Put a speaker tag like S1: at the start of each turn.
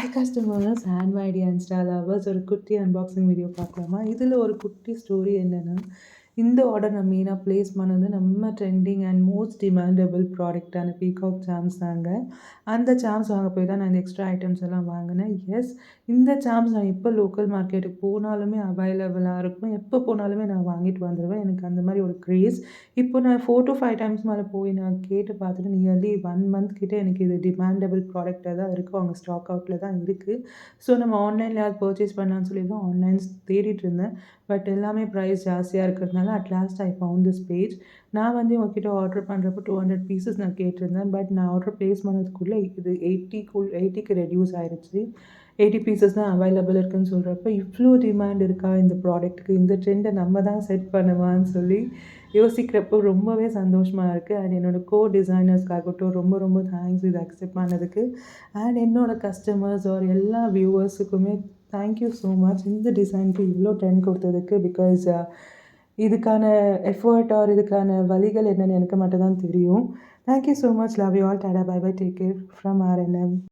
S1: Hi customers, hand my idea Insta lovers, ஒரு குட்டி unboxing video பார்க்கலாமா? இதில் ஒரு குட்டி ஸ்டோரி என்னென்னா, இந்த ஆர்டர் நான் மெயினாக ப்ளேஸ் பண்ணது நம்ம ட்ரெண்டிங் அண்ட் மோஸ்ட் டிமாண்டபிள் ப்ராடக்டான பீகாக் சாம்ஸ் தாங்க. அந்த சாம்ஸ் வாங்க போய் தான் நான் இந்த எக்ஸ்ட்ரா ஐட்டம்ஸ் எல்லாம் வாங்கினேன். எஸ், இந்த சாம்ஸ் நான் எப்போ லோக்கல் மார்க்கெட்டுக்கு போனாலுமே அவைலபிளாக இருக்கும். எப்போ போனாலுமே நான் வாங்கிட்டு வந்துடுவேன். எனக்கு அந்த மாதிரி ஒரு க்ரேஸ். இப்போ நான் 4 to 5 டைம்ஸ் மேலே போய் நான் கேட்டு பார்த்துட்டு நியர்லி 1 மந்த் கிட்டே எனக்கு இது டிமாண்டபிள் ப்ராடக்டாக தான் இருக்குது. அவங்க ஸ்டாக் அவுட்டில் தான் இருக்குது. ஸோ நம்ம ஆன்லைன்லையாவது பர்ச்சேஸ் பண்ணலான்னு சொல்லி தான் ஆன்லைன்ஸ் தேடிட்டு இருந்தேன். பட் எல்லாமே ப்ரைஸ் ஜாஸ்தியாக இருக்கிறதுனால at last I found this page. நான் வந்து உங்ககிட்ட ஆர்டர் பண்ணுறப்போ 200 பீசஸ் நான் கேட்டிருந்தேன். பட் நான் ஆர்டர் ப்ளேஸ் பண்ணதுக்குள்ளே இது 80க்கு ரெடியூஸ் ஆயிடுச்சு. 80 பீசஸ் தான் அவைலபிள் இருக்குன்னு சொல்கிறப்ப இவ்வளோ டிமாண்ட் இருக்கா இந்த ப்ராடக்ட்டுக்கு? இந்த ட்ரெண்டை நம்ம தான் செட் பண்ணுவான்னு சொல்லி யோசிக்கிறப்போ ரொம்பவே சந்தோஷமாக இருக்குது. அண்ட் என்னோடய டிசைனர்ஸ்க்காகட்டும் ரொம்ப ரொம்ப தேங்க்ஸ் இதை அக்செப்ட் பண்ணதுக்கு. அண்ட் என்னோடய கஸ்டமர்ஸ் ஆர் எல்லா வியூவர்ஸுக்குமே தேங்க்யூ ஸோ மச் இந்த டிசைனுக்கு இவ்வளோ டைம் கொடுத்ததுக்கு. பிகாஸ் இதுக்கான எஃபர்ட் ஆர் இதுக்கான வழிகள் என்னென்னு எனக்கு மட்டும் தான் தெரியும். Thank you so much. Love you all. Tata, bye bye, take care from RNM.